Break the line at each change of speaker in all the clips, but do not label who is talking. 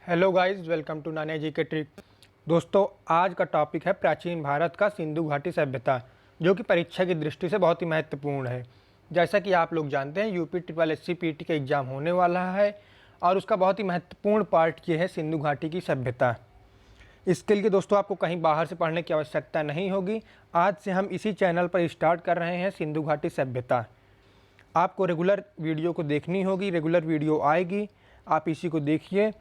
Hello guys, welcome to नानिया जी के trick. दोस्तों, आज का टॉपिक है प्राचीन भारत का सिंधु घाटी सभ्यता, जो कि परीक्षा की दृष्टि से बहुत ही महत्वपूर्ण है। जैसा कि आप लोग जानते हैं, यूपी ट्रिपल एससी पीटी का एग्ज़ाम होने वाला है और उसका बहुत ही महत्वपूर्ण पार्ट ये है सिंधु घाटी की सभ्यता। इसके लिए दोस्तों आपको कहीं बाहर से पढ़ने की आवश्यकता नहीं होगी। आज से हम इसी चैनल पर स्टार्ट कर रहे हैं सिंधु घाटी सभ्यता। आपको रेगुलर वीडियो को देखनी होगी, रेगुलर वीडियो आएगी, आप इसी को देखिए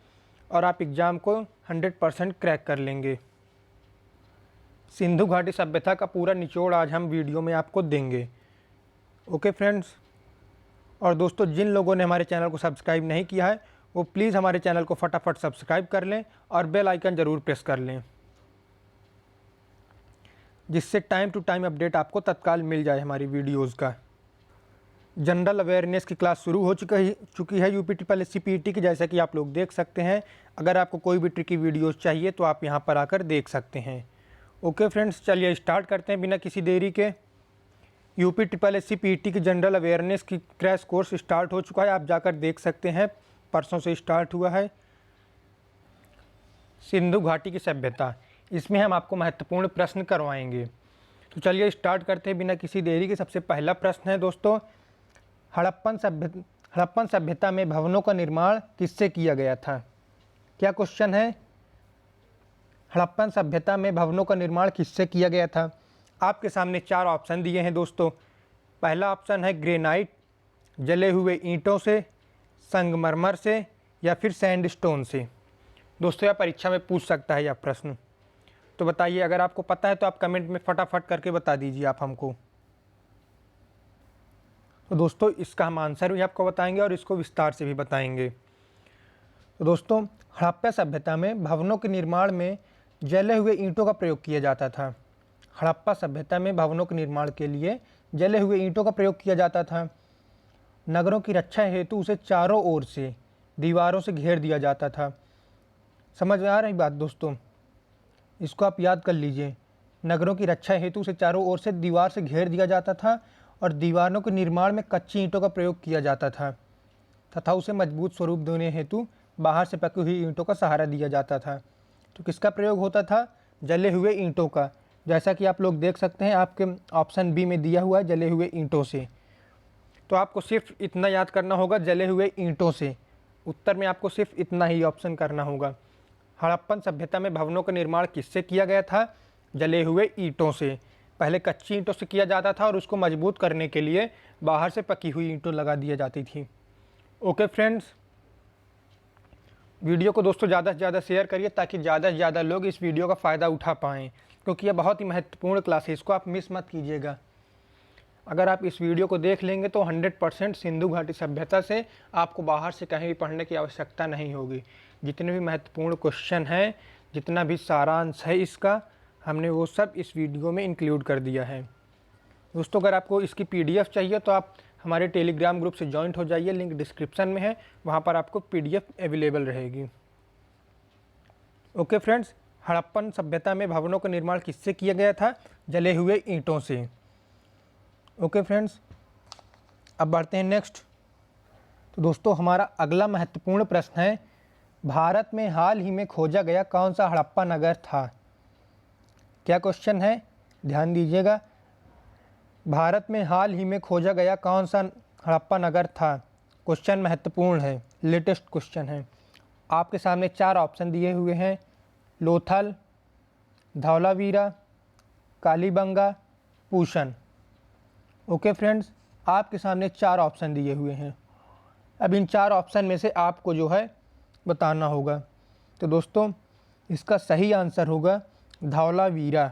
और आप एग्ज़ाम को 100% क्रैक कर लेंगे। सिंधु घाटी सभ्यता का पूरा निचोड़ आज हम वीडियो में आपको देंगे। ओके फ्रेंड्स, और दोस्तों जिन लोगों ने हमारे चैनल को सब्सक्राइब नहीं किया है वो प्लीज़ हमारे चैनल को फटाफट सब्सक्राइब कर लें और बेल आइकन ज़रूर प्रेस कर लें, जिससे टाइम टू टाइम अपडेट आपको तत्काल मिल जाए हमारी वीडियोज़ का। जनरल अवेयरनेस की क्लास शुरू हो चुकी है यूपी ट्रिपल एससी पीटी की, जैसा कि आप लोग देख सकते हैं। अगर आपको कोई भी ट्रिकी वीडियोस चाहिए तो आप यहां पर आकर देख सकते हैं। ओके फ्रेंड्स, चलिए स्टार्ट करते हैं बिना किसी देरी के। यूपी ट्रिपल एससी पीटी की जनरल अवेयरनेस की क्रैश कोर्स स्टार्ट हो चुका है, आप जाकर देख सकते हैं, परसों से स्टार्ट हुआ है। सिंधु घाटी की सभ्यता, इसमें हम आपको महत्वपूर्ण प्रश्न करवाएंगे। तो चलिए स्टार्ट करते हैं बिना किसी देरी के। सबसे पहला प्रश्न है दोस्तों, हड़प्पन सभ्यता में भवनों का निर्माण किससे किया गया था? क्या क्वेश्चन है? हड़प्पन सभ्यता में भवनों का निर्माण किससे किया गया था? आपके सामने चार ऑप्शन दिए हैं दोस्तों। पहला ऑप्शन है ग्रेनाइट, जले हुए ईंटों से, संगमरमर से, या फिर सैंडस्टोन से। दोस्तों यह परीक्षा में पूछ सकता है यह प्रश्न, तो बताइए। अगर आपको पता है तो आप कमेंट में फटाफट करके बता दीजिए आप हमको। तो दोस्तों इसका हम आंसर भी आपको बताएंगे और इसको विस्तार से भी बताएंगे। तो दोस्तों हड़प्पा सभ्यता में भवनों के निर्माण में जले हुए ईंटों का प्रयोग किया जाता था। हड़प्पा सभ्यता में भवनों के निर्माण के लिए जले हुए ईंटों का प्रयोग किया जाता था। नगरों की रक्षा हेतु उसे चारों ओर से दीवारों से घेर दिया जाता था। समझ में आ रही बात दोस्तों? इसको आप याद कर लीजिए। नगरों की रक्षा हेतु उसे चारों ओर से दीवार से घेर दिया जाता था और दीवारों के निर्माण में कच्ची ईंटों का प्रयोग किया जाता था तथा उसे मजबूत स्वरूप देने हेतु बाहर से पकी हुई ईंटों का सहारा दिया जाता था। तो किसका प्रयोग होता था? जले हुए ईंटों का। जैसा कि आप लोग देख सकते हैं, आपके ऑप्शन बी में दिया हुआ है जले हुए ईंटों से। तो आपको सिर्फ इतना याद करना होगा, जले हुए ईंटों से। उत्तर में आपको सिर्फ इतना ही ऑप्शन करना होगा। हड़प्पन सभ्यता में भवनों का निर्माण किससे किया गया था? जले हुए ईंटों से। पहले कच्ची ईंटों से किया जाता था और उसको मजबूत करने के लिए बाहर से पकी हुई ईंटों लगा दी जाती थी। ओके फ्रेंड्स, वीडियो को दोस्तों ज़्यादा से ज़्यादा शेयर करिए ताकि ज़्यादा से ज़्यादा लोग इस वीडियो का फ़ायदा उठा पाएँ, क्योंकि यह बहुत ही महत्वपूर्ण क्लास है, इसको आप मिस मत कीजिएगा। अगर आप इस वीडियो को देख लेंगे तो 100% सिंधु घाटी सभ्यता से आपको बाहर से कहीं भी पढ़ने की आवश्यकता नहीं होगी। जितने भी महत्वपूर्ण क्वेश्चन हैं, जितना भी सारांश है इसका, हमने वो सब इस वीडियो में इंक्लूड कर दिया है। दोस्तों अगर आपको इसकी पीडीएफ चाहिए तो आप हमारे टेलीग्राम ग्रुप से ज्वाइंट हो जाइए, लिंक डिस्क्रिप्शन में है, वहाँ पर आपको पीडीएफ अवेलेबल रहेगी। ओके फ्रेंड्स, हड़प्पन सभ्यता में भवनों का निर्माण किससे किया गया था? जले हुए ईंटों से। ओके फ्रेंड्स, अब बढ़ते हैं नेक्स्ट। तो दोस्तों हमारा अगला महत्वपूर्ण प्रश्न है, भारत में हाल ही में खोजा गया कौन सा हड़प्पा नगर था? क्या क्वेश्चन है? ध्यान दीजिएगा। भारत में हाल ही में खोजा गया कौन सा हड़प्पा नगर था? क्वेश्चन महत्वपूर्ण है, लेटेस्ट क्वेश्चन है। आपके सामने चार ऑप्शन दिए हुए हैं, लोथल, धौलावीरा, कालीबंगा, पूषण। ओके फ्रेंड्स, आपके सामने चार ऑप्शन दिए हुए हैं। अब इन चार ऑप्शन में से आपको जो है बताना होगा। तो दोस्तों इसका सही आंसर होगा धौलावीरा।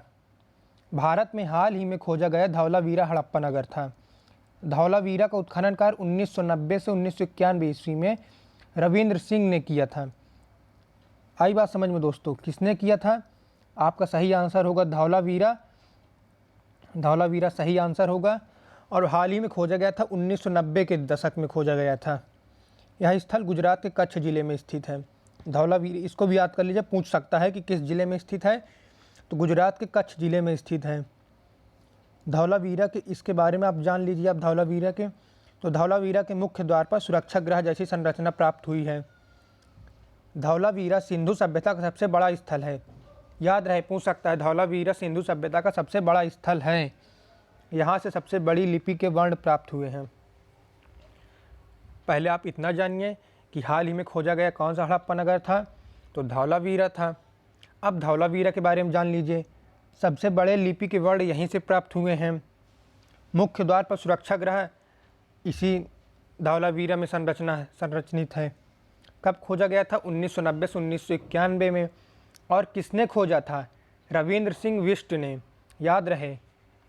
भारत में हाल ही में खोजा गया धौलावीरा हड़प्पा नगर था। धौलावीरा का उत्खनन कार्य 1990 से 1991 ईस्वी में रविंद्र सिंह ने किया था। आई बात समझ में दोस्तों? किसने किया था? आपका सही आंसर होगा धौलावीरा। धौलावीरा सही आंसर होगा और हाल ही में खोजा गया था, 1990 के दशक में खोजा गया था। यह स्थल गुजरात के कच्छ ज़िले में स्थित है। धौलावीरा, इसको भी याद कर लीजिए, पूछ सकता है कि किस ज़िले में स्थित है, तो गुजरात के कच्छ ज़िले में स्थित है धौलावीरा के। इसके बारे में आप जान लीजिए। आप धौलावीरा के, तो धौलावीरा के मुख्य द्वार पर सुरक्षा गृह जैसी संरचना प्राप्त हुई है। धौलावीरा सिंधु सभ्यता का सबसे बड़ा स्थल है। याद रहे, पूछ सकता है, धौलावीरा सिंधु सभ्यता का सबसे बड़ा स्थल है। यहाँ से सबसे बड़ी लिपि के वर्ण प्राप्त हुए हैं। पहले आप इतना जानिए कि हाल ही में खोजा गया कौन सा हड़प्पा नगर था, तो धौलावीरा था। अब धौलावीरा के बारे में जान लीजिए। सबसे बड़े लिपि के वर्ण यहीं से प्राप्त हुए हैं। मुख्य द्वार पर सुरक्षा गृह इसी धौलावीरा में संरचनित है। कब खोजा गया था? 1990 से 1991 में। और किसने खोजा था? रविंद्र सिंह बिष्ट ने। याद रहे,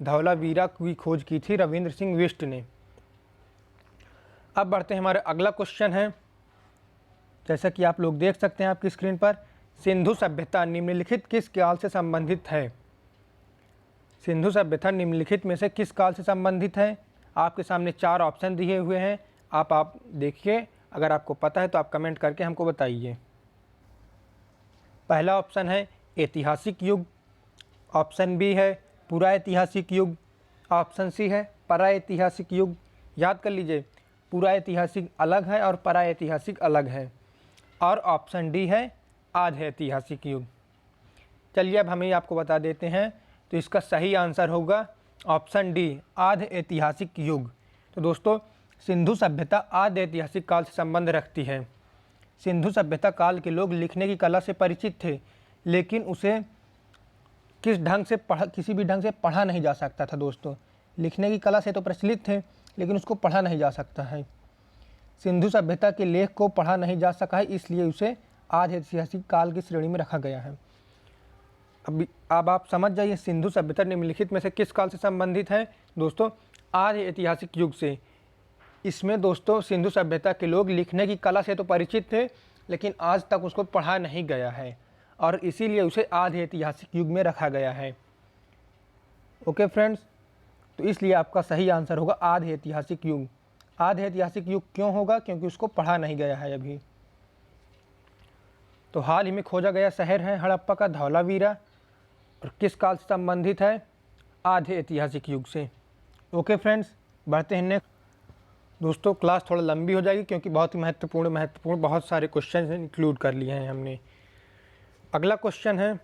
धौलावीरा की खोज की थी रविंद्र सिंह बिष्ट ने। अब बढ़ते हैं, हमारे अगला क्वेश्चन है, जैसा कि आप लोग देख सकते हैं आपकी स्क्रीन पर, सिंधु सभ्यता निम्नलिखित किस काल से संबंधित है? सिंधु सभ्यता निम्नलिखित में से किस काल से संबंधित है? आपके सामने 4 ऑप्शन दिए हुए हैं। आप देखिए, अगर आपको पता है तो आप कमेंट करके हमको बताइए। पहला ऑप्शन है ऐतिहासिक युग, ऑप्शन बी है पुराऐतिहासिक युग, ऑप्शन सी है पराऐतिहासिक युग। याद कर लीजिए, पुराऐतिहासिक अलग है और पराऐतिहासिक अलग है। और ऑप्शन डी है आधे ऐतिहासिक युग। चलिए अब हम ही आपको बता देते हैं, तो इसका सही आंसर होगा ऑप्शन डी, आधे ऐतिहासिक युग। तो दोस्तों, सिंधु सभ्यता आधे ऐतिहासिक काल से संबंध रखती है। सिंधु सभ्यता काल के लोग लिखने की कला से परिचित थे, लेकिन उसे किसी भी ढंग से पढ़ा नहीं जा सकता था। दोस्तों, लिखने की कला से तो प्रचलित थे, लेकिन उसको पढ़ा नहीं जा सकता है। सिंधु सभ्यता के लेख को पढ़ा नहीं जा सका है, इसलिए उसे आधे ऐतिहासिक काल की श्रेणी में रखा गया है। अब आप समझ जाइए, सिंधु सभ्यता निम्नलिखित में से किस काल से संबंधित है? दोस्तों, आधे ऐतिहासिक युग से। इसमें दोस्तों सिंधु सभ्यता के लोग लिखने की कला से तो परिचित थे, लेकिन आज तक उसको पढ़ा नहीं गया है, और इसीलिए उसे आधे ऐतिहासिक युग में रखा गया है। ओके फ्रेंड्स, तो इसलिए आपका सही आंसर होगा आधे ऐतिहासिक युग। आधे ऐतिहासिक युग क्यों होगा? क्योंकि उसको पढ़ा नहीं गया है अभी। तो हाल ही में खोजा गया शहर है हड़प्पा का धौलावीरा, और किस काल से संबंधित है? आधे ऐतिहासिक युग से। ओके फ्रेंड्स, बढ़ते हैं नेक्स्ट। दोस्तों, क्लास थोड़ा लंबी हो जाएगी क्योंकि बहुत ही महत्वपूर्ण बहुत सारे क्वेश्चन इंक्लूड कर लिए हैं हमने। अगला क्वेश्चन है,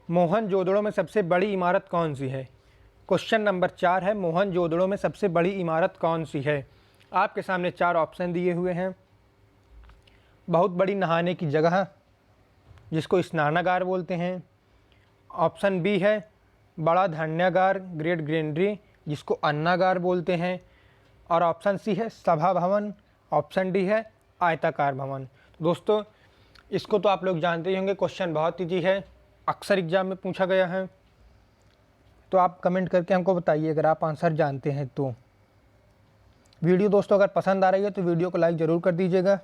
मोहनजोदड़ो में सबसे बड़ी इमारत कौन सी है? क्वेश्चन नंबर 4 है, मोहनजोदड़ो में सबसे बड़ी इमारत कौन सी है? आपके सामने 4 ऑप्शन दिए हुए हैं। बहुत बड़ी नहाने की जगह, जिसको स्नानागार बोलते हैं। ऑप्शन बी है बड़ा धान्यागार, ग्रेट ग्रेनरी, जिसको अन्नागार बोलते हैं। और ऑप्शन सी है सभा भवन। ऑप्शन डी है आयताकार भवन। दोस्तों, इसको तो आप लोग जानते ही होंगे, क्वेश्चन बहुत ईजी है, अक्सर एग्जाम में पूछा गया है। तो आप कमेंट करके हमको बताइए अगर आप आंसर जानते हैं तो। वीडियो दोस्तों अगर पसंद आ रही है तो वीडियो को लाइक ज़रूर कर दीजिएगा।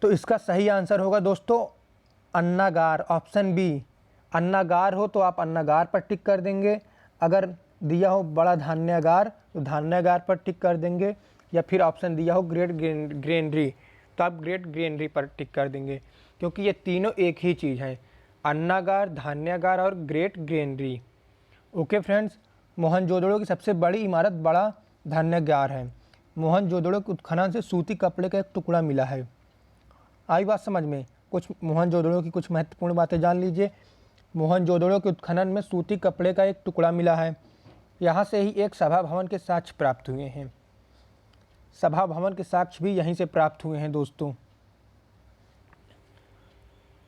तो इसका सही आंसर होगा दोस्तों अन्नागार, ऑप्शन बी। अन्नागार हो तो आप अन्नागार पर टिक कर देंगे, अगर दिया हो बड़ा धान्यागार तो धान्यागार पर टिक कर देंगे, या फिर ऑप्शन दिया हो ग्रेट ग्रेनरी तो आप ग्रेट ग्रेनरी पर टिक कर देंगे, क्योंकि ये तीनों एक ही चीज़ है, अन्नागार, धान्यागार और great granary. Okay friends, Mohenjodaro की सबसे बड़ी इमारत बड़ा धान्यागार है। मोहनजोदड़ो के उत्खनन से सूती कपड़े का एक टुकड़ा मिला है। आई बात समझ में? कुछ मोहनजोदड़ो की कुछ महत्वपूर्ण बातें जान लीजिए। मोहनजोदड़ो के उत्खनन में सूती कपड़े का एक टुकड़ा मिला है। यहाँ से ही एक सभा भवन के साक्ष्य प्राप्त हुए हैं। सभा भवन के साक्ष्य भी यहीं से प्राप्त हुए हैं दोस्तों।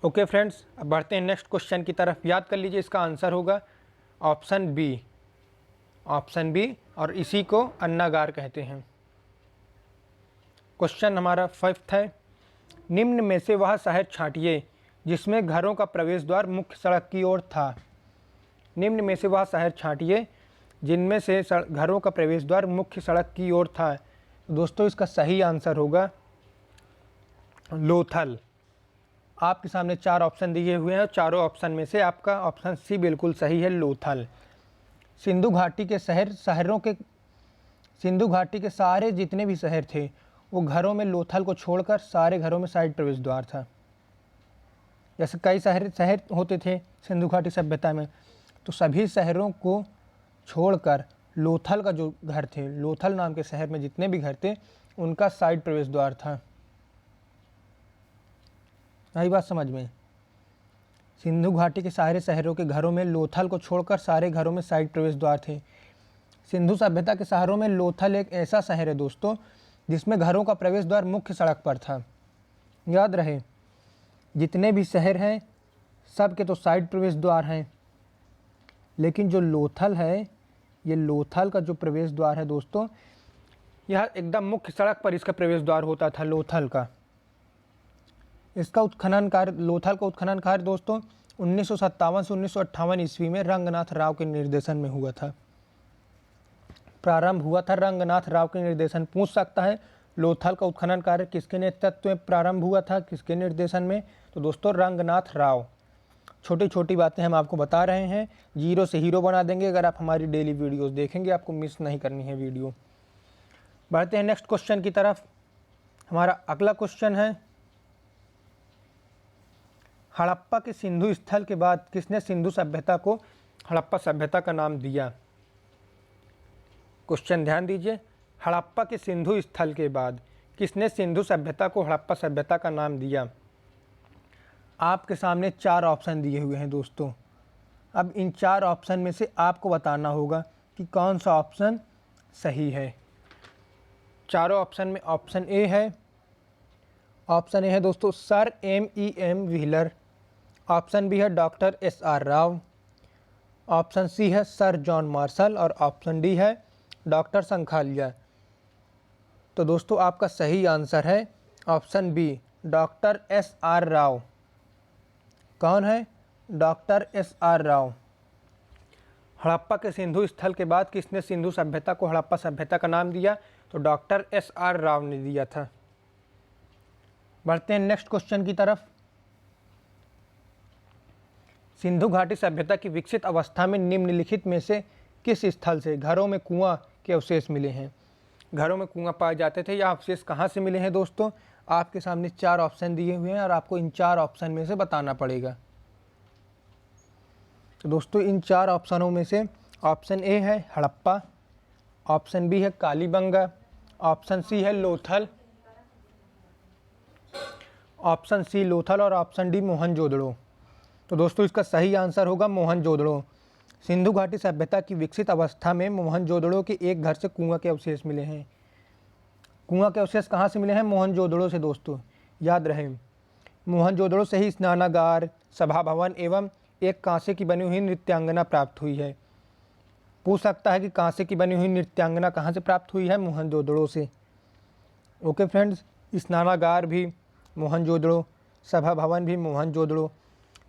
ओके फ्रेंड्स, अब बढ़ते हैं नेक्स्ट क्वेश्चन की तरफ। याद कर लीजिए, इसका आंसर होगा ऑप्शन बी। ऑप्शन बी, और इसी को अन्नागार कहते हैं। क्वेश्चन हमारा 5th है, निम्न में से वह शहर छांटिए जिसमें घरों का प्रवेश द्वार मुख्य सड़क की ओर था। निम्न में से वह शहर छांटिए जिनमें से घरों का प्रवेश द्वार मुख्य सड़क की ओर था। दोस्तों, इसका सही आंसर होगा लोथल। आपके सामने 4 ऑप्शन दिए हुए हैं और चारों ऑप्शन में से आपका ऑप्शन सी बिल्कुल सही है, लोथल। सिंधु घाटी के सिंधु घाटी के सारे जितने भी शहर थे वो घरों में लोथल को छोड़कर सारे घरों में साइड प्रवेश द्वार था। जैसे कई शहर होते थे सिंधु घाटी सभ्यता में, तो सभी शहरों को छोड़कर लोथल का जो घर थे, लोथल नाम के शहर में जितने भी घर थे उनका साइड प्रवेश द्वार था। आई बात समझ में। सिंधु घाटी के सारे शहरों के घरों में लोथल को छोड़कर सारे घरों में साइड प्रवेश द्वार थे। सिंधु सभ्यता के शहरों में लोथल एक ऐसा शहर है दोस्तों जिसमें घरों का प्रवेश द्वार मुख्य सड़क पर था। याद रहे, जितने भी शहर हैं सब के तो साइड प्रवेश द्वार हैं, लेकिन जो लोथल है, ये लोथल का जो प्रवेश द्वार है दोस्तों, यह एकदम मुख्य सड़क पर इसका प्रवेश द्वार होता था लोथल का। इसका उत्खनन कार्य, लोथल का उत्खनन कार्य दोस्तों 1957 से 1958 ईस्वी में रंगनाथ राव के निर्देशन में हुआ था, प्रारंभ हुआ था रंगनाथ राव के निर्देशन। पूछ सकता है लोथल का उत्खनन कार्य किसके नेतृत्व में प्रारंभ हुआ था, किसके निर्देशन में? तो दोस्तों रंगनाथ राव। छोटी छोटी बातें हम आपको बता रहे हैं, जीरो से हीरो बना देंगे अगर आप हमारी डेली वीडियोस देखेंगे, आपको मिस नहीं करनी है वीडियो। बढ़ते हैं नेक्स्ट क्वेश्चन की तरफ। हमारा अगला क्वेश्चन है, हड़प्पा के सिंधु स्थल के बाद किसने सिंधु सभ्यता को हड़प्पा सभ्यता का नाम दिया? क्वेश्चन ध्यान दीजिए, हड़प्पा के सिंधु स्थल के बाद किसने सिंधु सभ्यता को हड़प्पा सभ्यता का नाम दिया? आपके सामने 4 ऑप्शन दिए हुए हैं दोस्तों। अब इन 4 ऑप्शन में से आपको बताना होगा कि कौन सा ऑप्शन सही है। चारों ऑप्शन में ऑप्शन ए है दोस्तों sir M.E.M. Wheeler, option B है doctor S.R. Rao, option C है सर जॉन मार्शल और ऑप्शन डी है डॉक्टर संखालिया। तो दोस्तों आपका सही आंसर है option B doctor S.R. Rao. कौन है? Doctor S.R. राव। हड़प्पा के सिंधु स्थल के बाद किसने सिंधु सभ्यता को हड़प्पा सभ्यता का नाम दिया? तो डॉक्टर S.R. राव ने दिया था। बढ़ते हैं नेक्स्ट क्वेश्चन की तरफ। सिंधु घाटी सभ्यता की विकसित अवस्था में निम्नलिखित में से किस स्थल से घरों में कुआं के अवशेष मिले हैं? घरों में कुआं पाए जाते थे, या अवशेष कहाँ से मिले हैं दोस्तों? आपके सामने 4 ऑप्शन दिए हुए हैं और आपको इन 4 ऑप्शन में से बताना पड़ेगा। तो दोस्तों इन 4 ऑप्शनों में से ऑप्शन ए है हड़प्पा, ऑप्शन बी है कालीबंगा, ऑप्शन सी है लोथल, ऑप्शन सी लोथल और ऑप्शन डी मोहनजोदड़ो। तो दोस्तों इसका सही आंसर होगा मोहनजोदड़ो। सिंधु घाटी सभ्यता की विकसित अवस्था में मोहनजोदड़ो के एक घर से कुआं के अवशेष मिले हैं। कुआं के अवशेष कहाँ से मिले हैं? मोहनजोदड़ो से दोस्तों। याद रहे, मोहनजोदड़ो से ही स्नानागार, सभा भवन एवं एक कांसे की बनी हुई नृत्यांगना प्राप्त हुई है। पूछ सकता है कि कांसे की बनी हुई नृत्यांगना कहाँ से प्राप्त हुई है? मोहनजोदड़ो से। ओके फ्रेंड्स, स्नानागार भी मोहनजोदड़ो, सभा भवन भी मोहनजोदड़ो।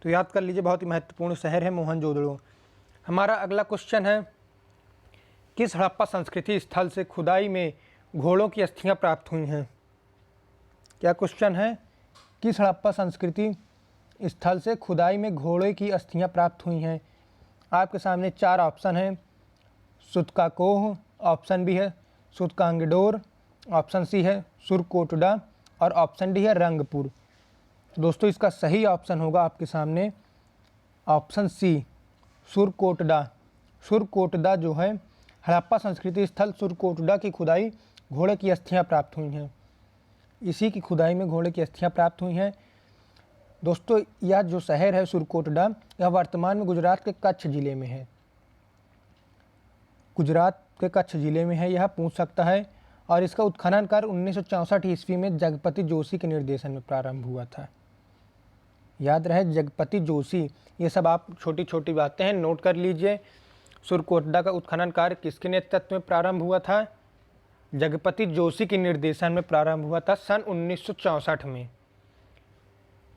तो याद कर लीजिए, बहुत ही महत्वपूर्ण शहर है मोहनजोदड़ो। हमारा अगला क्वेश्चन है, किस हड़प्पा संस्कृति स्थल से खुदाई में घोड़ों की अस्थियां प्राप्त हुई हैं? क्या क्वेश्चन है? किस हड़प्पा संस्कृति स्थल से खुदाई में घोड़े की अस्थियां प्राप्त हुई हैं? आपके सामने 4 ऑप्शन हैं, सुतकाकोह, ऑप्शन बी है सुतकांगडोर, ऑप्शन सी है सुरकोटडा और ऑप्शन डी है रंगपुर। दोस्तों इसका सही ऑप्शन होगा आपके सामने ऑप्शन सी सुरकोटडा। सुरकोटडा जो है हड़प्पा संस्कृति स्थल सुरकोटडा की खुदाई घोड़े की अस्थियां प्राप्त हुई हैं। इसी की खुदाई में घोड़े की अस्थियां प्राप्त हुई हैं। दोस्तों यह जो शहर है सुरकोटडा, यह वर्तमान में गुजरात के कच्छ ज़िले में है। गुजरात के कच्छ ज़िले में है, यह पूछ सकता है। और इसका उत्खनन कार्य 1964 ईस्वी में जगपति जोशी के निर्देशन में प्रारंभ हुआ था। याद रहे जगपति जोशी। ये सब आप छोटी छोटी बातें हैं, नोट कर लीजिए। सुरकोटडा का उत्खनन कार्य किसके नेतृत्व में प्रारंभ हुआ था? जगपति जोशी के निर्देशन में प्रारंभ हुआ था सन 1964 में।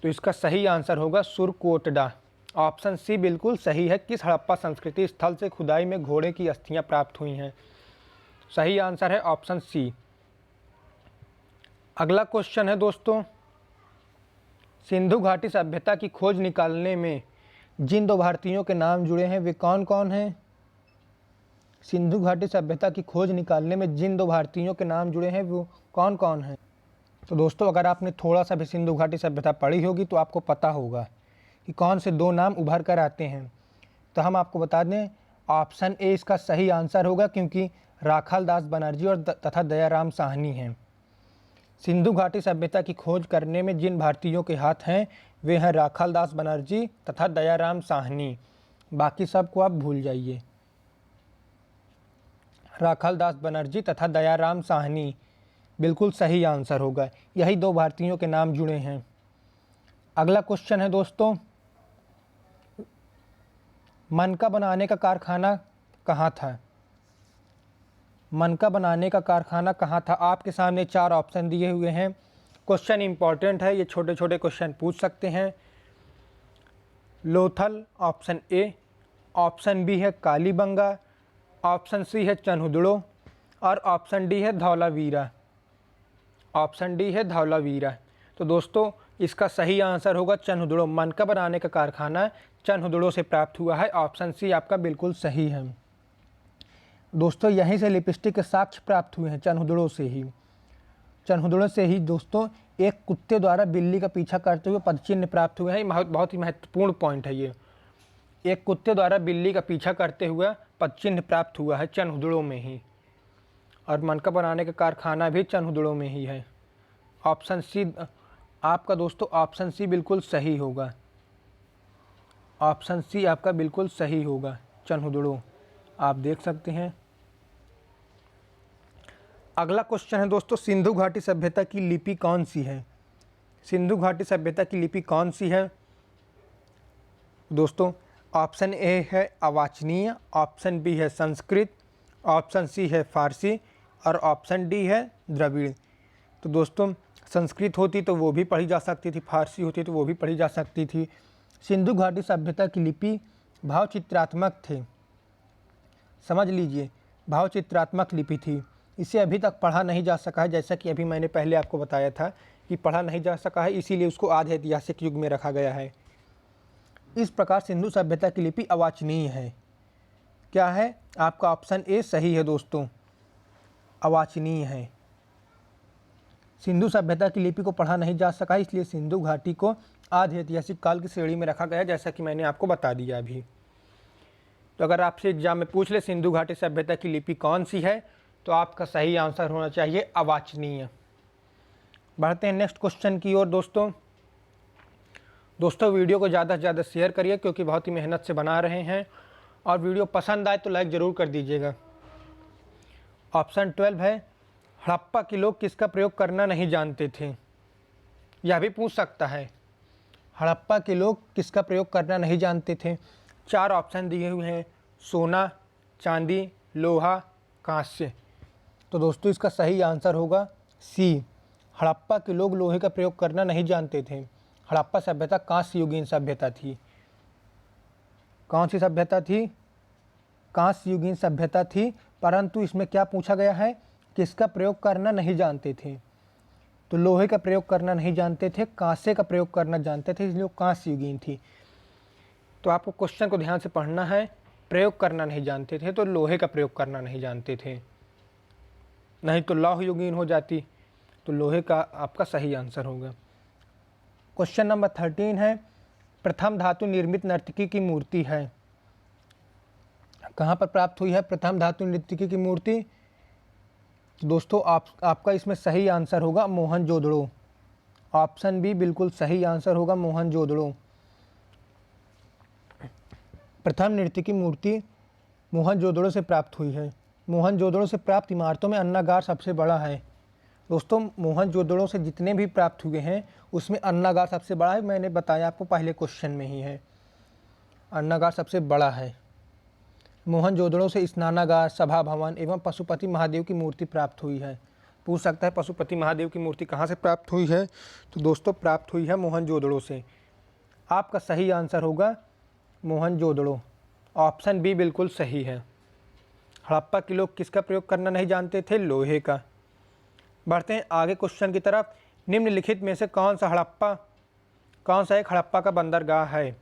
तो इसका सही आंसर होगा सुरकोटडा। ऑप्शन सी बिल्कुल सही है। किस हड़प्पा संस्कृति स्थल से खुदाई में घोड़े की अस्थियां प्राप्त हुई हैं? सही आंसर है ऑप्शन सी। अगला क्वेश्चन है दोस्तों, सिंधु घाटी सभ्यता की खोज निकालने में जिन 2 भारतीयों के नाम जुड़े हैं वे कौन कौन हैं? सिंधु घाटी सभ्यता की खोज निकालने में जिन 2 भारतीयों के नाम जुड़े हैं वो कौन कौन हैं? तो दोस्तों अगर आपने थोड़ा सा भी सिंधु घाटी सभ्यता पढ़ी होगी तो आपको पता होगा कि कौन से 2 नाम उभर कर आते हैं। तो हम आपको बता दें, ऑप्शन ए इसका सही आंसर होगा, क्योंकि राखाल दास बनर्जी और तथा दयाराम साहनी हैं। सिंधु घाटी सभ्यता की खोज करने में जिन भारतीयों के हाथ हैं वे हैं राखालदास बनर्जी तथा दयाराम साहनी। बाकी सबको आप भूल जाइए। राखालदास बनर्जी तथा दयाराम साहनी बिल्कुल सही आंसर होगा। यही दो भारतीयों के नाम जुड़े हैं। अगला क्वेश्चन है दोस्तों, मनका बनाने का कारखाना कहाँ था? मनका बनाने का कारखाना कहाँ था? आपके सामने 4 ऑप्शन दिए हुए हैं। क्वेश्चन इंपॉर्टेंट है, ये छोटे छोटे क्वेश्चन पूछ सकते हैं। Lothal option A, option B है कालीबंगा, ऑप्शन सी है चन्हुदड़ो और ऑप्शन डी है धौलावीरा। ऑप्शन डी है धौलावीरा। तो दोस्तों इसका सही आंसर होगा चन्हुदड़ो। मनका बनाने का कारखाना चन्हुदड़ो से प्राप्त हुआ है। ऑप्शन सी आपका बिल्कुल सही है। दोस्तों यहीं से लिपस्टिक के साक्ष्य प्राप्त हुए हैं, चन्हुदड़ो से ही। चन्हुदड़ो से ही दोस्तों एक कुत्ते द्वारा बिल्ली का पीछा करते हुए पदचिन्ह प्राप्त हुए हैं। बहुत ही महत्वपूर्ण पॉइंट है ये। एक कुत्ते द्वारा बिल्ली का पीछा करते हुए पदचिन्ह प्राप्त हुआ है चन्हुदड़ो में ही, और मनका बनाने का कारखाना भी चन्हुदड़ो में ही है। ऑप्शन सी आपका दोस्तों, ऑप्शन सी बिल्कुल सही होगा। ऑप्शन सी आपका बिल्कुल सही होगा, चन्हुदड़ो। आप देख सकते हैं। अगला क्वेश्चन है दोस्तों, सिंधु घाटी सभ्यता की लिपि कौन सी है? सिंधु घाटी सभ्यता की लिपि कौन सी है? दोस्तों ऑप्शन ए है अवाचनीय, ऑप्शन बी है संस्कृत, ऑप्शन सी है फारसी और ऑप्शन डी है द्रविड़। तो दोस्तों संस्कृत होती तो वो भी पढ़ी जा सकती थी, फारसी होती तो वो भी पढ़ी जा सकती थी। सिंधु घाटी सभ्यता की लिपि भावचित्रात्मक थे। समझ लीजिए, भावचित्रात्मक लिपि थी। इसे अभी तक पढ़ा नहीं जा सका है, जैसा कि अभी मैंने पहले आपको बताया था कि पढ़ा नहीं जा सका है, इसीलिए उसको आधे ऐतिहासिक युग में रखा गया है। इस प्रकार सिंधु सभ्यता की लिपि अवाचनीय है। क्या है? आपका ऑप्शन ए सही है दोस्तों, अवाचनीय है। सिंधु सभ्यता की लिपि को पढ़ा नहीं जा सका, इसलिए सिंधु घाटी को आधे ऐतिहासिक काल की श्रेणी में रखा गया, जैसा कि मैंने आपको बता दिया अभी। तो अगर आपसे एग्जाम में पूछ ले सिंधु घाटी सभ्यता की लिपि कौन सी है, तो आपका सही आंसर होना चाहिए अवाचनीय। बढ़ते हैं नेक्स्ट क्वेश्चन की ओर दोस्तों। वीडियो को ज़्यादा से ज़्यादा शेयर करिए, क्योंकि बहुत ही मेहनत से बना रहे हैं, और वीडियो पसंद आए तो लाइक ज़रूर कर दीजिएगा। ऑप्शन 12 है, हड़प्पा के लोग किसका प्रयोग करना नहीं जानते थे? यह भी पूछ सकता है, हड़प्पा के लोग किसका प्रयोग करना नहीं जानते थे? 4 ऑप्शन दिए हुए हैं, सोना, चांदी, लोहा, कांस्य। तो दोस्तों इसका सही आंसर होगा सी, हड़प्पा के लोग लोहे का प्रयोग करना नहीं जानते थे। हड़प्पा सभ्यता कांस्य युगीन सभ्यता थी। कौन सी सभ्यता थी? कांस्य युगीन सभ्यता थी। परंतु इसमें क्या पूछा गया है, किसका प्रयोग करना नहीं जानते थे? तो लोहे का प्रयोग करना नहीं जानते थे, कांसे का प्रयोग करना जानते थे, इसलिए कांस्य युगीन थी। तो आपको क्वेश्चन को ध्यान से पढ़ना है। प्रयोग करना नहीं जानते थे तो लोहे का प्रयोग करना नहीं जानते थे, नहीं तो लौह युगीन हो जाती। तो लोहे का आपका सही आंसर होगा। क्वेश्चन नंबर 13 है, प्रथम धातु निर्मित नर्तकी की मूर्ति है? कहाँ पर प्राप्त हुई है प्रथम धातु नर्तकी की मूर्ति? तो दोस्तों आपका इसमें सही आंसर होगा मोहनजोदड़ो। ऑप्शन बी बिल्कुल सही आंसर होगा, मोहनजोदड़ो। प्रथम नर्तकी मूर्ति मोहनजोदड़ो से प्राप्त हुई है। मोहनजोदड़ो से प्राप्त इमारतों में अन्नागार सबसे बड़ा है। दोस्तों मोहनजोदड़ो से जितने भी प्राप्त हुए हैं उसमें अन्नागार सबसे बड़ा है। मैंने बताया आपको पहले क्वेश्चन में ही है, अन्नागार सबसे बड़ा है। मोहनजोदड़ो से स्नानागार, सभा भवन एवं पशुपति महादेव की मूर्ति प्राप्त हुई है। पूछ सकता है पशुपति महादेव की मूर्ति कहाँ से प्राप्त हुई है? तो दोस्तों प्राप्त हुई है मोहनजोदड़ो से। आपका सही आंसर होगा मोहनजोदड़ो। ऑप्शन बी बिल्कुल सही है। हड़प्पा के लोग किसका प्रयोग करना नहीं जानते थे? लोहे का। बढ़ते हैं आगे क्वेश्चन की तरफ। निम्नलिखित में से कौन सा एक हड़प्पा का बंदरगाह है?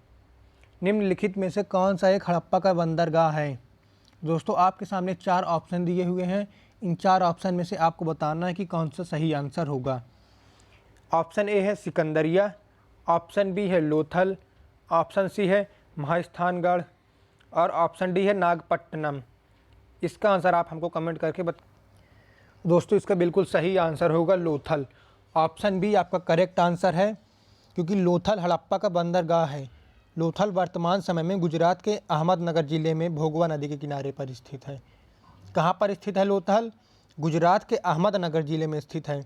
निम्नलिखित में से कौन सा एक हड़प्पा का बंदरगाह है? दोस्तों आपके सामने 4 ऑप्शन दिए हुए हैं। इन 4 ऑप्शन में से आपको बताना है कि कौन सा सही आंसर होगा। ऑप्शन ए है सिकंदरिया, ऑप्शन बी है लोथल, ऑप्शन सी है महास्थानगढ़ और ऑप्शन डी है नागपट्टनम। इसका आंसर आप हमको कमेंट करके दोस्तों इसका बिल्कुल सही आंसर होगा लोथल। ऑप्शन बी आपका करेक्ट आंसर है, क्योंकि लोथल हड़प्पा का बंदरगाह है। लोथल वर्तमान समय में गुजरात के अहमदनगर जिले में भोगवा नदी के किनारे पर स्थित है। कहाँ पर स्थित है लोथल? गुजरात के अहमदनगर जिले में स्थित है।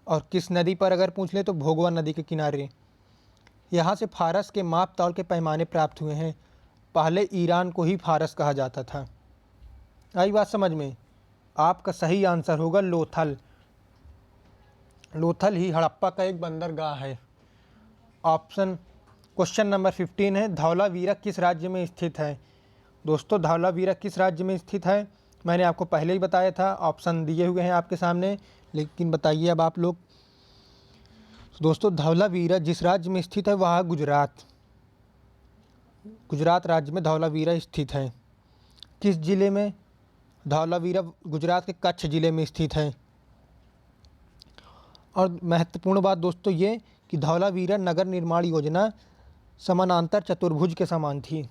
और किस नदी पर अगर पूछ ले तो भोगवा नदी के किनारे। यहाँ से फारस के माप तौल के पैमाने प्राप्त हुए हैं। पहले ईरान को ही फारस कहा जाता था। आई बात समझ में? आपका सही आंसर होगा लोथल। लोथल ही हड़प्पा का एक बंदरगाह है। क्वेश्चन नंबर 15 है, धौलावीरा किस राज्य में स्थित है? दोस्तों धौलावीरा किस राज्य में स्थित है? मैंने आपको पहले ही बताया था, ऑप्शन दिए हुए हैं आपके सामने, लेकिन बताइए अब आप लोग। दोस्तों धौलावीरा जिस राज्य में स्थित है वह है गुजरात। गुजरात राज्य में धौलावीरा स्थित है। किस जिले में? धौलावीरा गुजरात के कच्छ जिले में स्थित है। और महत्वपूर्ण बात दोस्तों ये कि धौलावीरा नगर निर्माण योजना समानांतर चतुर्भुज के समान थी।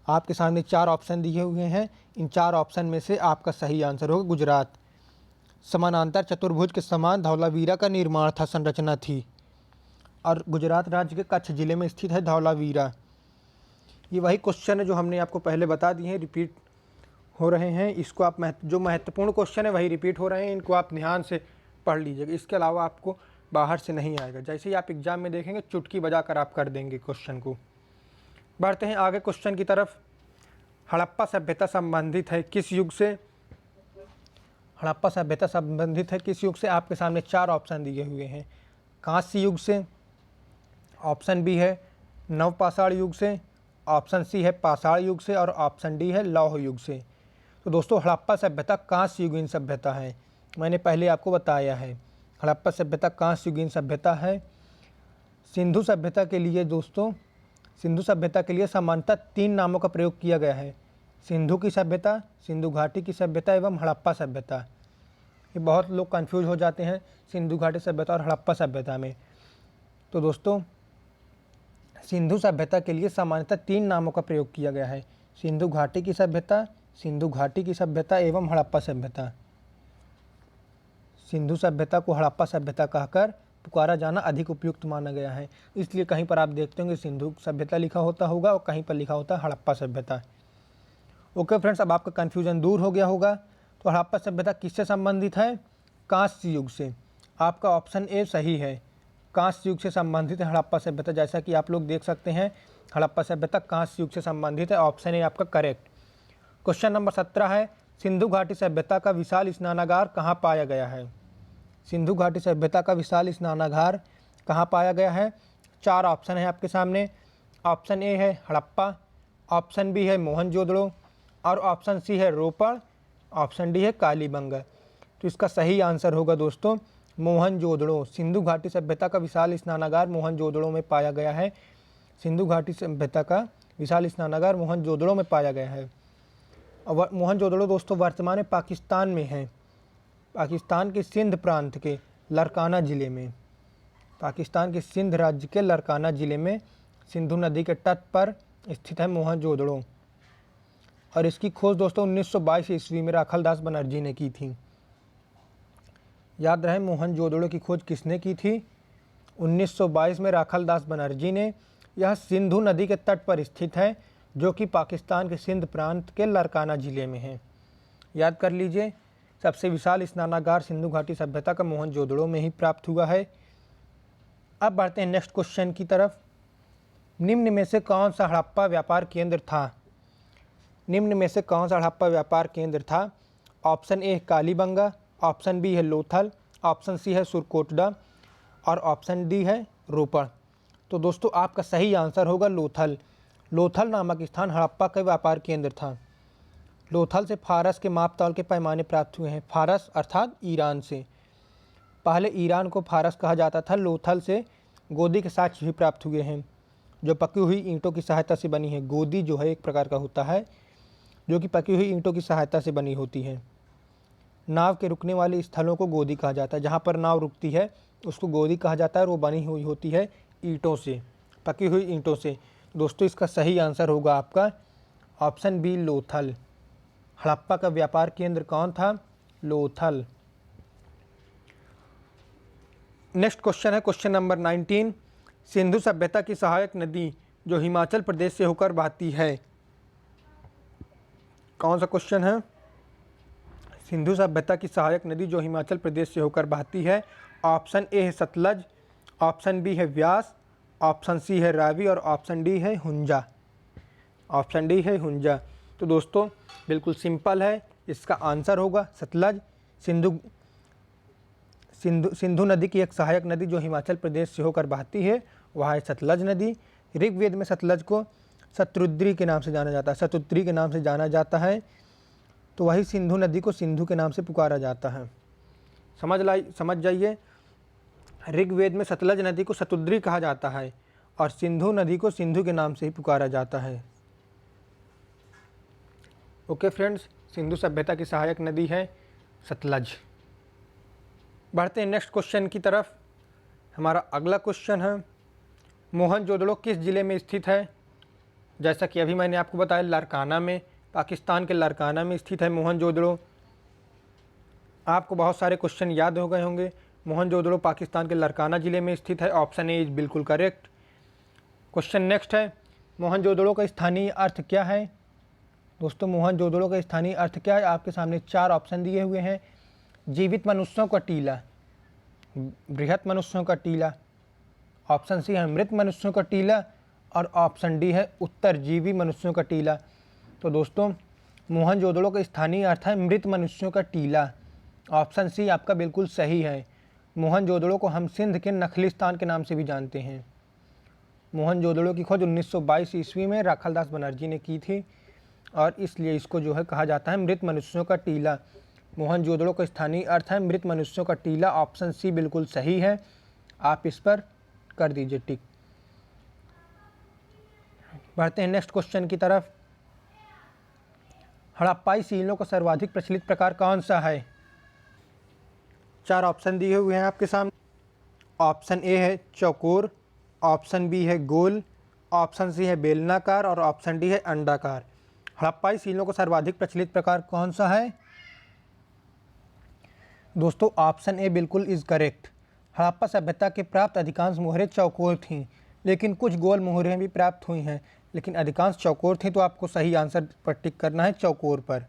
आपके सामने 4 ऑप्शन दिए हुए हैं, इन 4 ऑप्शन में से आपका सही आंसर होगा गुजरात। समानांतर चतुर्भुज के समान धौलावीरा का निर्माण था, संरचना थी। और गुजरात राज्य के कच्छ जिले में स्थित है धौलावीरा। ये वही क्वेश्चन है जो हमने आपको पहले बता दिए हैं, रिपीट हो रहे हैं। इसको आप जो महत्वपूर्ण क्वेश्चन है वही रिपीट हो रहे हैं, इनको आप ध्यान से पढ़ लीजिएगा। इसके अलावा आपको बाहर से नहीं आएगा। जैसे ही आप एग्जाम में देखेंगे चुटकी बजाकर आप कर देंगे क्वेश्चन को। बढ़ते हैं आगे क्वेश्चन की तरफ। हड़प्पा सभ्यता संबंधित है किस युग से? हड़प्पा सभ्यता संबंधित है किस युग से? आपके सामने 4 ऑप्शन दिए हुए हैं। कांस्य युग से, ऑप्शन बी है नवपाषाण युग से, ऑप्शन सी है पाषाण युग से, और ऑप्शन डी है लौह युग से। तो दोस्तों हड़प्पा सभ्यता कांस्य युगीन सभ्यता है। मैंने पहले आपको बताया है हड़प्पा सभ्यता कांस्य युगीन सभ्यता है। सिंधु सभ्यता के लिए दोस्तों, सिंधु सभ्यता के लिए सामान्यतः 3 नामों का प्रयोग किया गया है। सिंधु की सभ्यता, सिंधु घाटी की सभ्यता एवं हड़प्पा सभ्यता। ये बहुत लोग कंफ्यूज हो जाते हैं सिंधु घाटी सभ्यता और हड़प्पा सभ्यता में। तो दोस्तों सिंधु सभ्यता के लिए सामान्यतः 3 नामों का प्रयोग किया गया है। सिंधु घाटी की सभ्यता, सिंधु घाटी की सभ्यता एवं हड़प्पा सभ्यता। सिंधु सभ्यता को हड़प्पा सभ्यता कहकर पुकारा जाना अधिक उपयुक्त माना गया है। इसलिए कहीं पर आप देखते होंगे सिंधु सभ्यता लिखा होता होगा और कहीं पर लिखा होता है हड़प्पा सभ्यता। ओके फ्रेंड्स, अब आपका कन्फ्यूजन दूर हो गया होगा। तो हड़प्पा सभ्यता किससे संबंधित है? कांस्य युग से। आपका ऑप्शन ए सही है, कांस्य युग से संबंधित है हड़प्पा सभ्यता। जैसा कि आप लोग देख सकते हैं हड़प्पा सभ्यता कांस्य युग से संबंधित है। ऑप्शन ए आपका करेक्ट। क्वेश्चन नंबर 17 है, सिंधु घाटी सभ्यता का विशाल स्नानागार कहाँ पाया गया है? सिंधु घाटी सभ्यता का विशाल स्नानागार कहाँ पाया गया है? 4 ऑप्शन है आपके सामने। ऑप्शन ए है हड़प्पा, ऑप्शन बी है मोहनजोदड़ो, और ऑप्शन सी है रोपड़, ऑप्शन डी है कालीबंगा। तो इसका सही आंसर होगा दोस्तों मोहनजोदड़ो। सिंधु घाटी सभ्यता का विशाल स्नानागार मोहनजोदड़ो में पाया गया है। सिंधु घाटी सभ्यता का विशाल स्नानागार मोहनजोदड़ो में पाया गया है। और मोहनजोदड़ो दोस्तों वर्तमान में पाकिस्तान में है। पाकिस्तान के सिंध प्रांत के लरकाना ज़िले में, पाकिस्तान के सिंध राज्य के लरकाना ज़िले में सिंधु नदी के तट पर स्थित है मोहनजोदड़ो। और इसकी खोज दोस्तों 1922 ईस्वी में राखलदास बनर्जी ने की थी। याद रहे मोहनजोदड़ो की खोज किसने की थी? 1922 में राखलदास बनर्जी ने। यह सिंधु नदी के तट पर स्थित है जो कि पाकिस्तान के सिंध प्रांत के लरकाना ज़िले में है। याद कर लीजिए, सबसे विशाल स्नानागार सिंधु घाटी सभ्यता का मोहनजोदड़ो में ही प्राप्त हुआ है। अब बढ़ते हैं नेक्स्ट क्वेश्चन की तरफ। निम्न में से कौन सा हड़प्पा व्यापार केंद्र था? निम्न में से कौन सा हड़प्पा व्यापार केंद्र था? Option A Kalibangan, option B है लोथल, ऑप्शन सी है सुरकोटडा, और ऑप्शन डी है रोपड़। तो दोस्तों आपका सही आंसर होगा लोथल। लोथल नामक स्थान हड़प्पा का व्यापार केंद्र था। लोथल से फारस के माप तौल के पैमाने प्राप्त हुए हैं। फारस अर्थात ईरान से। पहले ईरान को फारस कहा जाता था। लोथल से गोदी के साक्ष्य भी प्राप्त हुए हैं जो पकी हुई ईंटों की सहायता से बनी है। गोदी जो है एक प्रकार का होता है जो कि पकी हुई ईंटों की सहायता से बनी होती है। नाव के रुकने वाले स्थलों को गोदी कहा जाता है। जहाँ पर नाव रुकती है उसको गोदी कहा जाता है और वो बनी हुई होती है ईंटों से, पकी हुई ईंटों से। दोस्तों इसका सही आंसर होगा आपका ऑप्शन बी लोथल। हड़प्पा का व्यापार केंद्र कौन था? लोथल। नेक्स्ट क्वेश्चन है क्वेश्चन नंबर 19। सिंधु सभ्यता की सहायक नदी जो हिमाचल प्रदेश से होकर बहती है, कौन सा क्वेश्चन है? सिंधु सभ्यता की सहायक नदी जो हिमाचल प्रदेश से होकर बहती है। ऑप्शन ए है सतलज, ऑप्शन बी है व्यास, ऑप्शन सी है रावी और ऑप्शन डी है हुंजा। ऑप्शन डी है हुंजा। तो दोस्तों बिल्कुल सिंपल है, इसका आंसर होगा सतलज। सिंधु नदी की एक सहायक नदी जो हिमाचल प्रदेश से होकर बहती है वह है सतलज नदी। ऋग्वेद में सतलज को शतरुद्री के नाम से जाना जाता है, शतुद्री के नाम से जाना जाता है। तो वही सिंधु नदी को सिंधु के नाम से पुकारा जाता है। समझ जाइए, ऋग्वेद में सतलज नदी को शतुद्री कहा जाता है और सिंधु नदी को सिंधु के नाम से ही पुकारा जाता है। ओके फ्रेंड्स, सिंधु सभ्यता की सहायक नदी है सतलज। बढ़ते हैं नेक्स्ट क्वेश्चन की तरफ। हमारा अगला क्वेश्चन है मोहनजोदड़ो किस ज़िले में स्थित है? जैसा कि अभी मैंने आपको बताया लारकाना में, पाकिस्तान के लारकाना में स्थित है मोहनजोदड़ो। आपको बहुत सारे क्वेश्चन याद हो गए होंगे। मोहनजोदड़ो पाकिस्तान के लारकाना ज़िले में स्थित है। ऑप्शन ए इज बिल्कुल करेक्ट। क्वेश्चन नेक्स्ट है मोहनजोदड़ो का स्थानीय अर्थ क्या है? दोस्तों मोहनजोदड़ो का स्थानीय अर्थ क्या है? आपके सामने 4 ऑप्शन दिए हुए हैं। जीवित मनुष्यों का टीला, बृहत मनुष्यों का टीला, ऑप्शन सी है मृत मनुष्यों का टीला और ऑप्शन डी है उत्तरजीवी मनुष्यों का टीला। तो दोस्तों मोहनजोदड़ो का स्थानीय अर्थ है मृत मनुष्यों का टीला। ऑप्शन सी आपका बिल्कुल सही है। मोहनजोदड़ो को हम सिंध के नखलिस्तान के नाम से भी जानते हैं। मोहनजोदड़ो की खोज 1922 ईस्वी में राखालदास बनर्जी ने की थी और इसलिए इसको जो है कहा जाता है मृत मनुष्यों का टीला। मोहनजोदड़ो का स्थानीय अर्थ है मृत मनुष्यों का टीला। ऑप्शन सी बिल्कुल सही है, आप इस पर कर दीजिए टिक। बढ़ते हैं नेक्स्ट क्वेश्चन की तरफ। हड़प्पाई सीलों का सर्वाधिक प्रचलित प्रकार कौन सा है? 4 ऑप्शन दिए हुए हैं आपके सामने। ऑप्शन ए है चौकोर, ऑप्शन बी है गोल, ऑप्शन सी है बेलनाकार और ऑप्शन डी है अंडाकार। हड़प्पाई सीलों का सर्वाधिक प्रचलित प्रकार कौन सा है? दोस्तों ऑप्शन ए बिल्कुल इज़ करेक्ट। हड़प्पा सभ्यता के प्राप्त अधिकांश मुहरें चौकोर थीं, लेकिन कुछ गोल मुहरें भी प्राप्त हुई हैं, लेकिन अधिकांश चौकोर थी। तो आपको सही आंसर पर टिक करना है चौकोर पर।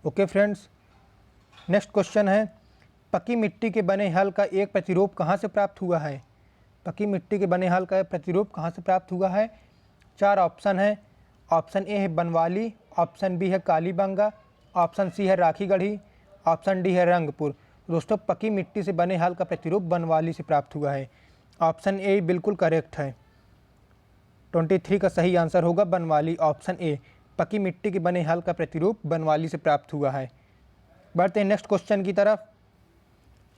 ओके फ्रेंड्स, नेक्स्ट क्वेश्चन है पकी मिट्टी के बने हल का एक प्रतिरूप कहाँ से प्राप्त हुआ है? पकी मिट्टी के बने हल का प्रतिरूप कहाँ से प्राप्त हुआ है? 4 ऑप्शन है। ऑप्शन ए है बनवाली, ऑप्शन बी है कालीबंगा, ऑप्शन सी है राखीगढ़ी, ऑप्शन डी है रंगपुर। दोस्तों पकी मिट्टी से बने हल का प्रतिरूप बनवाली से प्राप्त हुआ है। ऑप्शन ए बिल्कुल करेक्ट है। 23 का सही आंसर होगा बनवाली। ऑप्शन ए, पकी मिट्टी के बने हल का प्रतिरूप बनवाली से प्राप्त हुआ है। बढ़ते हैं नेक्स्ट क्वेश्चन की तरफ।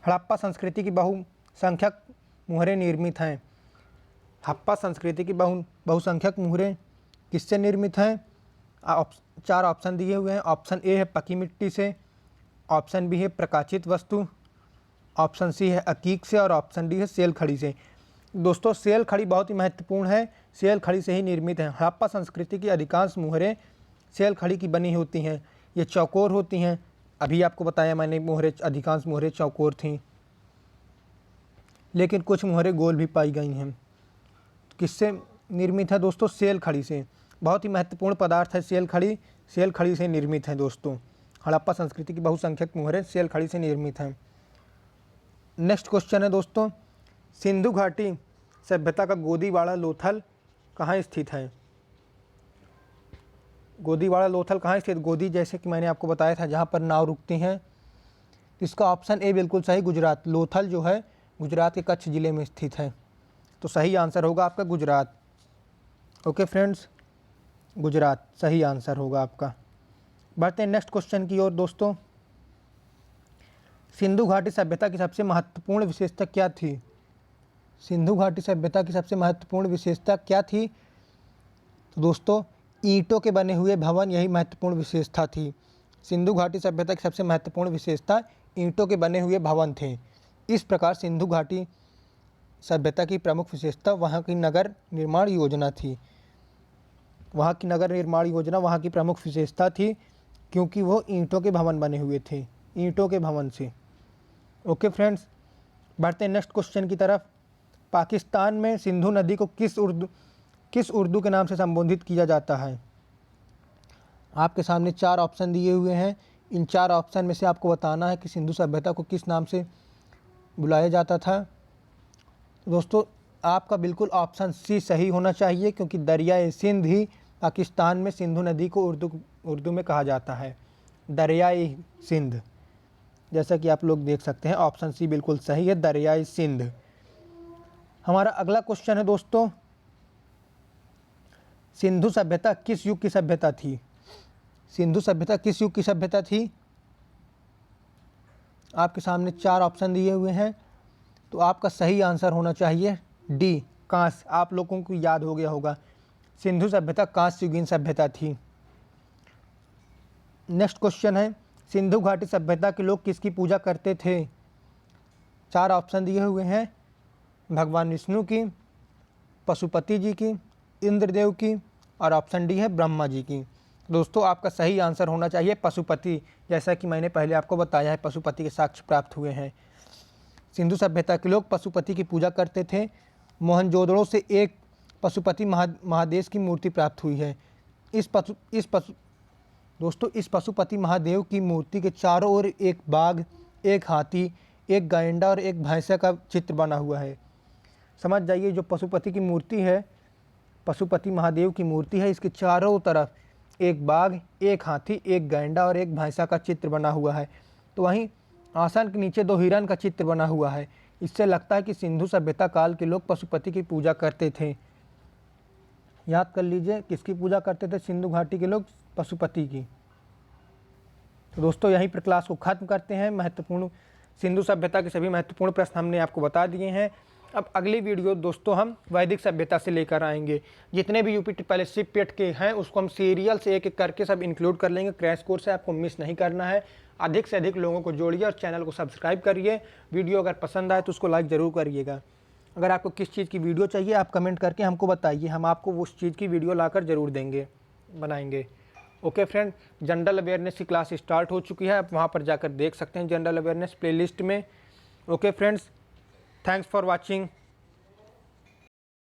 हड़प्पा संस्कृति की बहुसंख्यक मुहरें निर्मित हैं। हड़प्पा संस्कृति की बहुसंख्यक मुहरें किससे निर्मित हैं? 4 ऑप्शन दिए हुए हैं। ऑप्शन ए है पकी मिट्टी से, ऑप्शन बी है प्रकाशित वस्तु, ऑप्शन सी है अकीक से और ऑप्शन डी है सेल खड़ी से। दोस्तों सेल खड़ी बहुत ही महत्वपूर्ण है, सेल खड़ी से ही निर्मित है। हड़प्पा संस्कृति की अधिकांश मुहरें सेल खड़ी की बनी होती हैं। ये चौकोर होती हैं। अभी आपको बताया मैंने अधिकांश मुहरें चौकोर थीं, लेकिन कुछ मुहरें गोल भी पाई गई हैं। किससे निर्मित है दोस्तों? सेल खड़ी से। बहुत ही महत्वपूर्ण पदार्थ है सेल खड़ी, सेल खड़ी से निर्मित है दोस्तों। हड़प्पा संस्कृति की बहुसंख्यक मुहरें सेल खड़ी से निर्मित हैं। नेक्स्ट क्वेश्चन है दोस्तों सिंधु घाटी सभ्यता का गोदीवाड़ा लोथल कहाँ स्थित है? गोदीवाड़ा लोथल कहाँ स्थित? गोदी जैसे कि मैंने आपको बताया था जहाँ पर नाव रुकती हैं। इसका ऑप्शन ए बिल्कुल सही, गुजरात। लोथल जो है गुजरात के कच्छ ज़िले में स्थित है। तो सही आंसर होगा आपका गुजरात। ओके फ्रेंड्स, गुजरात सही आंसर होगा आपका। बढ़ते हैं नेक्स्ट क्वेश्चन की ओर दोस्तों। सिंधु घाटी सभ्यता की सबसे महत्वपूर्ण विशेषता क्या थी? सिंधु घाटी सभ्यता की सबसे महत्वपूर्ण विशेषता क्या थी? तो दोस्तों ईंटों के बने हुए भवन यही महत्वपूर्ण विशेषता थी। सिंधु घाटी सभ्यता की सबसे महत्वपूर्ण विशेषता ईंटों के बने हुए भवन थे। इस प्रकार सिंधु घाटी सभ्यता की प्रमुख विशेषता वहाँ की नगर निर्माण योजना थी। वहाँ की नगर निर्माण योजना वहाँ की प्रमुख विशेषता थी, क्योंकि वो ईंटों के भवन बने हुए थे, ईंटों के भवन से। ओके फ्रेंड्स, बढ़ते हैं नेक्स्ट क्वेश्चन की तरफ। पाकिस्तान में सिंधु नदी को किस उर्दू के नाम से संबोधित किया जाता है? आपके सामने 4 ऑप्शन दिए हुए हैं। इन 4 ऑप्शन में से आपको बताना है कि सिंधु सभ्यता को किस नाम से बुलाया जाता था। दोस्तों आपका बिल्कुल ऑप्शन सी सही होना चाहिए, क्योंकि दरियाए सिंध ही पाकिस्तान में सिंधु नदी को उर्दू में कहा जाता है, दरियाए सिंध। जैसा कि आप लोग देख सकते हैं ऑप्शन सी बिल्कुल सही है, दरियाए सिंध। हमारा अगला क्वेश्चन है दोस्तों, सिंधु सभ्यता किस युग की सभ्यता थी? सिंधु सभ्यता किस युग की सभ्यता थी? आपके सामने 4 ऑप्शन दिए हुए हैं, तो आपका सही आंसर होना चाहिए डी, कांस्य। आप लोगों को याद हो गया होगा, सिंधु सभ्यता कांस्य युगीन सभ्यता थी। नेक्स्ट क्वेश्चन है, सिंधु घाटी सभ्यता के लोग किसकी पूजा करते थे? 4 ऑप्शन दिए हुए हैं, भगवान विष्णु की, पशुपति जी की, इंद्रदेव की, और ऑप्शन डी है ब्रह्मा जी की। दोस्तों आपका सही आंसर होना चाहिए पशुपति, जैसा कि मैंने पहले आपको बताया है, पशुपति के साक्ष्य प्राप्त हुए हैं। सिंधु सभ्यता के लोग पशुपति की पूजा करते थे। मोहनजोदड़ो से एक पशुपति महादेव की मूर्ति प्राप्त हुई है। दोस्तों इस पशुपति महादेव की मूर्ति के चारों ओर एक बाघ, एक हाथी, एक गैंडा और एक भैंसा का चित्र बना हुआ है। समझ जाइए, जो पशुपति की मूर्ति है, पशुपति महादेव की मूर्ति है, इसके चारों तरफ एक बाघ, एक हाथी, एक गैंडा और एक भैंसा का चित्र बना हुआ है। तो वहीं आसन के नीचे 2 हिरण का चित्र बना हुआ है। इससे लगता है कि सिंधु सभ्यता काल के लोग पशुपति की पूजा करते थे। याद कर लीजिए, किसकी पूजा करते थे सिंधु घाटी के लोग? पशुपति की। तो दोस्तों यहीं पर क्लास को ख़त्म करते हैं। महत्वपूर्ण सिंधु सभ्यता के सभी महत्वपूर्ण प्रश्न हमने आपको बता दिए हैं। अब अगली वीडियो दोस्तों हम वैदिक सभ्यता से लेकर आएंगे। जितने भी यूपी पहले पेट के हैं उसको हम सीरियल से एक एक करके सब इंक्लूड कर लेंगे। क्रैश कोर्स है, आपको मिस नहीं करना है। अधिक से अधिक लोगों को जोड़िए और चैनल को सब्सक्राइब करिए। वीडियो अगर पसंद आए तो उसको लाइक ज़रूर करिएगा। अगर आपको किस चीज़ की वीडियो चाहिए आप कमेंट करके हमको बताइए, हम आपको उस चीज़ की वीडियो लाकर ज़रूर बनाएंगे। ओके फ्रेंड, जनरल अवेयरनेस की क्लास स्टार्ट हो चुकी है, आप वहाँ पर जाकर देख सकते हैं जनरल अवेयरनेस प्लेलिस्ट में। Okay friends, thanks for watching.